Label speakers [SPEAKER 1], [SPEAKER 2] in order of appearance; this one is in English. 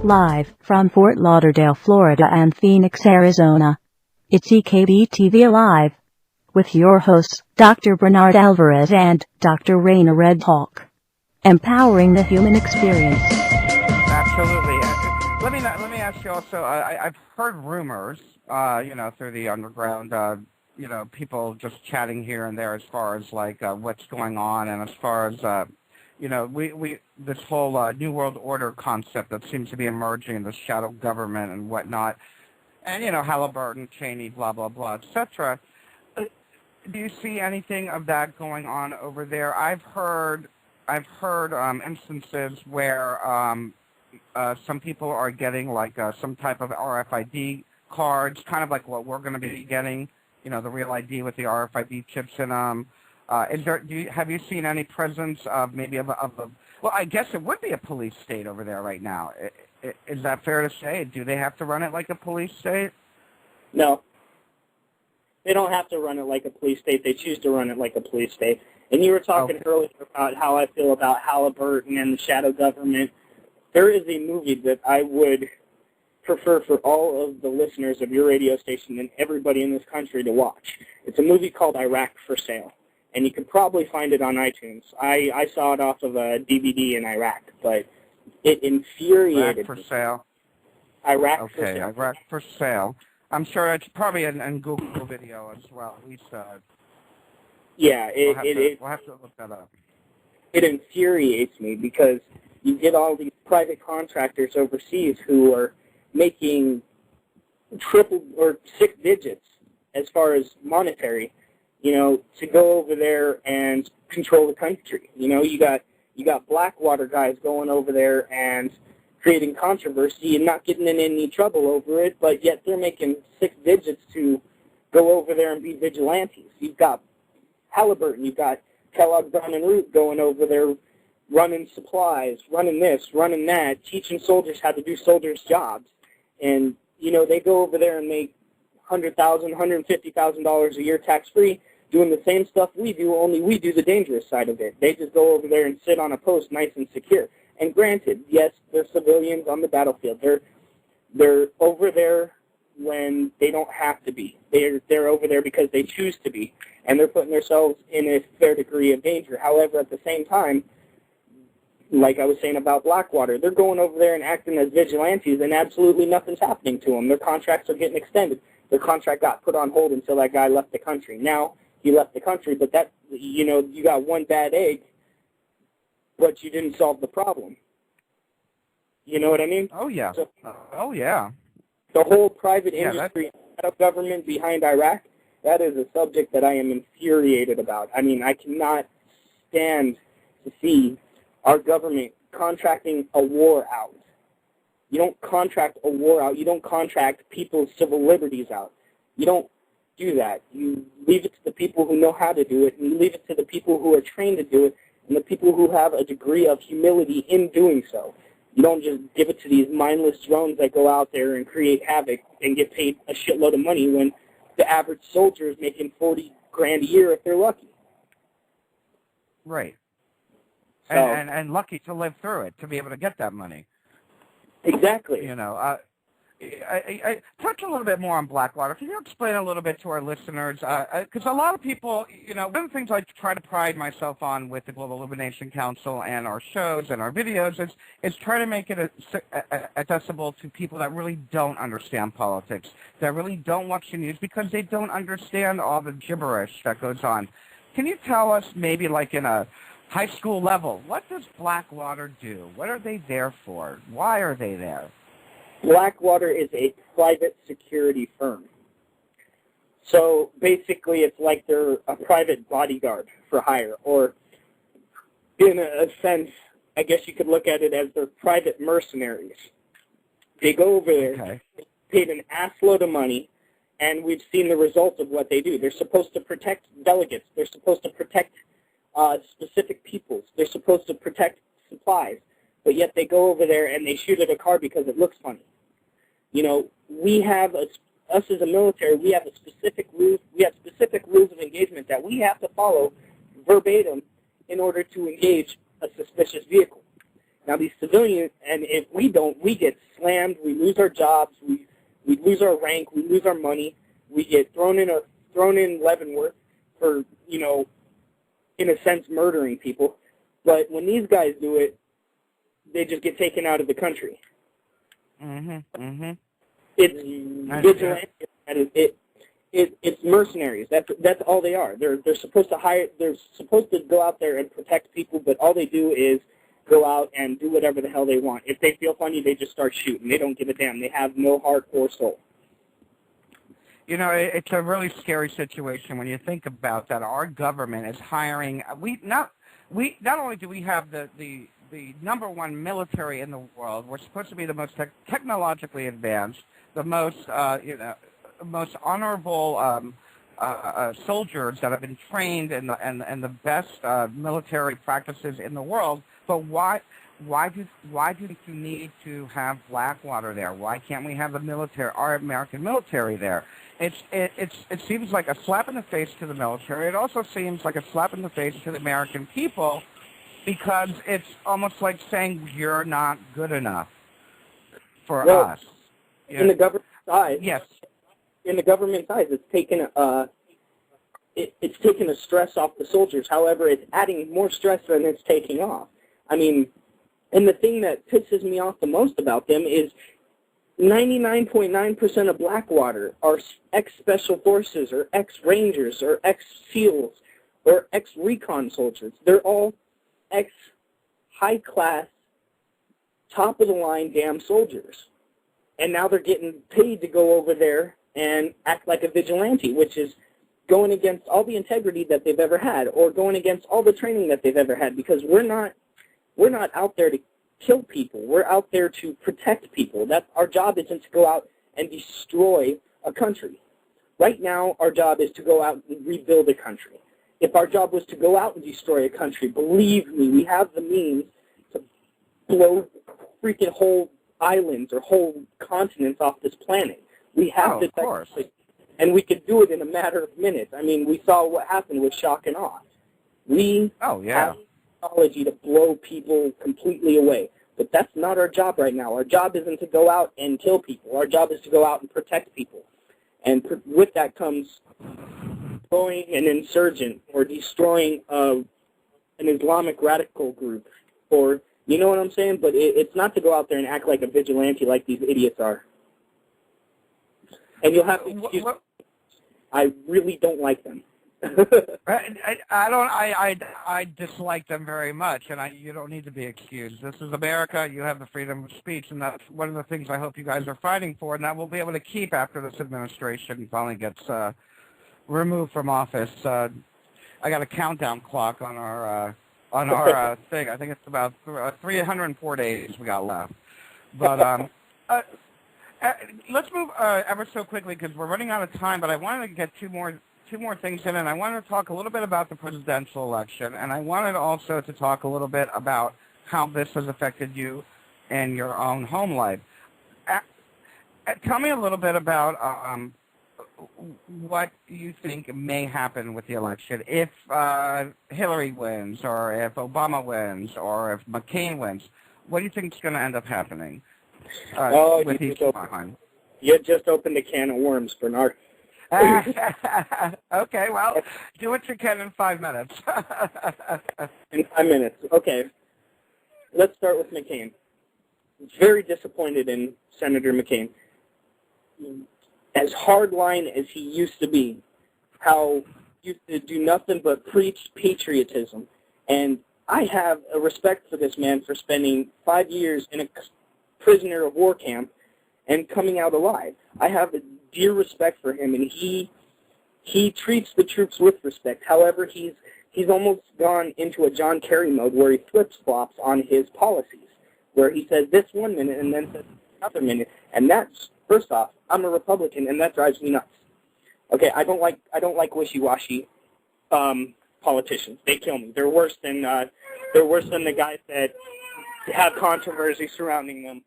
[SPEAKER 1] Live from Fort Lauderdale, Florida and Phoenix, Arizona, it's EKB-TV Live, with your hosts, Dr. Bernard Alvarez and Dr. Raina Redhawk, empowering the human experience.
[SPEAKER 2] Absolutely. Let me ask you also, I've heard rumors, through the underground, people just chatting here and there as far as like what's going on, and as far as we this whole New World Order concept that seems to be emerging, the shadow government and whatnot, and Halliburton, Cheney, blah blah blah, etc. Do you see anything of that going on over there? I've heard instances where some people are getting like some type of RFID cards, kind of like what we're going to be getting, the real ID with the RFID chips in them. Have you seen any presence of maybe of a, well, I guess it would be a police state over there right now. Is that fair to say? Do they have to run it like a police state?
[SPEAKER 3] No. They don't have to run it like a police state. They choose to run it like a police state. And you were talking earlier about how I feel about Halliburton and the shadow government. There is a movie that I would prefer for all of the listeners of your radio station and everybody in this country to watch. It's a movie called Iraq for Sale, and you can probably find it on iTunes. I saw it off of a DVD in Iraq, but it infuriated
[SPEAKER 2] Iraq for Sale.
[SPEAKER 3] Iraq for Sale.
[SPEAKER 2] Okay, Iraq for Sale. I'm sure it's probably in Google video as well. At least,
[SPEAKER 3] yeah,
[SPEAKER 2] we'll have to look that up.
[SPEAKER 3] It infuriates me because you get all these private contractors overseas who are making triple or six digits as far as monetary, to go over there and control the country. You got Blackwater guys going over there and creating controversy and not getting in any trouble over it, but yet they're making six digits to go over there and be vigilantes. You've got Halliburton, you've got Kellogg, Brown and Root going over there running supplies, running this, running that, teaching soldiers how to do soldiers' jobs. And, they go over there and make $100,000, $150,000 a year tax-free doing the same stuff we do, only we do the dangerous side of it. They just go over there and sit on a post nice and secure. And granted, yes, they're civilians on the battlefield. They're over there when they don't have to be. They're over there because they choose to be, and they're putting themselves in a fair degree of danger. However, at the same time, like I was saying about Blackwater, they're going over there and acting as vigilantes, and absolutely nothing's happening to them. Their contracts are getting extended. Their contract got put on hold until that guy left the country. Now he left the country, but that you got one bad egg, but you didn't solve the problem. You know what I mean?
[SPEAKER 2] Oh, yeah.
[SPEAKER 3] So,
[SPEAKER 2] yeah.
[SPEAKER 3] The whole private industry and government behind Iraq, that is a subject that I am infuriated about. I mean, I cannot stand to see our government contracting a war out. You don't contract a war out. You don't contract people's civil liberties out. You don't do that. You leave it to the people who know how to do it, and you leave it to the people who are trained to do it, and the people who have a degree of humility in doing so. You don't just give it to these mindless drones that go out there and create havoc and get paid a shitload of money when the average soldier is making $40,000 a year if they're lucky.
[SPEAKER 2] Right.
[SPEAKER 3] So,
[SPEAKER 2] and lucky to live through it, to be able to get that money.
[SPEAKER 3] Exactly.
[SPEAKER 2] I touch a little bit more on Blackwater. Can you explain a little bit to our listeners? Because a lot of people, one of the things I try to pride myself on with the Global Illumination Council and our shows and our videos is try to make it accessible to people that really don't understand politics, that really don't watch the news because they don't understand all the gibberish that goes on. Can you tell us maybe like in a high school level, what does Blackwater do? What are they there for? Why are they there?
[SPEAKER 3] Blackwater is a private security firm. So basically it's like they're a private bodyguard for hire, or in a sense, I guess you could look at it as they're private mercenaries. They go over there, paid an assload of money, and we've seen the results of what they do. They're supposed to protect delegates. They're supposed to protect specific peoples. They're supposed to protect supplies, but yet they go over there and they shoot at a car because it looks funny. We have us as a military. We have specific rules of engagement that we have to follow verbatim in order to engage a suspicious vehicle. Now these civilians, and if we don't, we get slammed, we lose our jobs, we lose our rank, we lose our money, we get thrown in Leavenworth for, you know, in a sense, murdering people. But when these guys do it, they just get taken out of the country. It's vigilante. It's mercenaries. That's all they are. They're supposed to hire. They're supposed to go out there and protect people, but all they do is go out and do whatever the hell they want. If they feel funny, they just start shooting. They don't give a damn. They have no heart or soul.
[SPEAKER 2] You know, it's a really scary situation when you think about that. Our government is hiring. Not only do we have the number one military in the world, we're supposed to be the most technologically advanced, the most most honorable soldiers that have been trained in the best military practices in the world. But why do you need to have Blackwater there? Why can't we have the military, our American military there? It seems like a slap in the face to the military. It also seems like a slap in the face to the American people, because it's almost like saying you're not good enough for us.
[SPEAKER 3] In the government side,
[SPEAKER 2] yes.
[SPEAKER 3] In the government side, it's taken a stress off the soldiers. However, it's adding more stress than it's taking off. I mean, and the thing that pisses me off the most about them is 99.9% of Blackwater are ex-Special Forces or ex-Rangers or ex-SEALs or ex-Recon soldiers. They're all ex-high-class, top-of-the-line damn soldiers. And now they're getting paid to go over there and act like a vigilante, which is going against all the integrity that they've ever had, or going against all the training that they've ever had, because we're not out there to kill people. We're out there to protect people. Our job isn't to go out and destroy a country. Right now, our job is to go out and rebuild a country. If our job was to go out and destroy a country, believe me, we have the means to blow freaking whole islands or whole continents off this planet. We have the technology, and we could do it in a matter of minutes. I mean, we saw what happened with shock and awe. We have technology to blow people completely away. But that's not our job right now. Our job isn't to go out and kill people. Our job is to go out and protect people. And with that comes destroying an insurgent or destroying an Islamic radical group. Or, you know what I'm saying? But it's not to go out there and act like a vigilante like these idiots are. And you'll have to excuse me. I really don't like them.
[SPEAKER 2] I dislike them very much, and you don't need to be excused. This is America. You have the freedom of speech, and that's one of the things I hope you guys are fighting for, and that we'll be able to keep after this administration finally gets removed from office. I got a countdown clock on our thing. I think it's about 304 days we got left. But let's move ever so quickly because we're running out of time. But I wanted to get two more things in, and I wanted to talk a little bit about the presidential election, and I wanted also to talk a little bit about how this has affected you in your own home life. Tell me a little bit about what you think may happen with the election if Hillary wins, or if Obama wins, or if McCain wins. What do you think is going to end up happening with each one?
[SPEAKER 3] You just opened a can of worms, Bernard.
[SPEAKER 2] Okay, well, do what you can in 5 minutes.
[SPEAKER 3] In 5 minutes. Okay. Let's start with McCain. Very disappointed in Senator McCain. As hardline as he used to be, how he used to do nothing but preach patriotism. And I have a respect for this man for spending 5 years in a prisoner of war camp and coming out alive. I have a dear respect for him, and he treats the troops with respect. However, he's almost gone into a John Kerry mode where he flip-flops on his policies, where he says this 1 minute and then says another minute. And that's, first off, I'm a Republican, and that drives me nuts. Okay, I don't like wishy-washy politicians. They kill me. They're worse than the guys that have controversy surrounding them.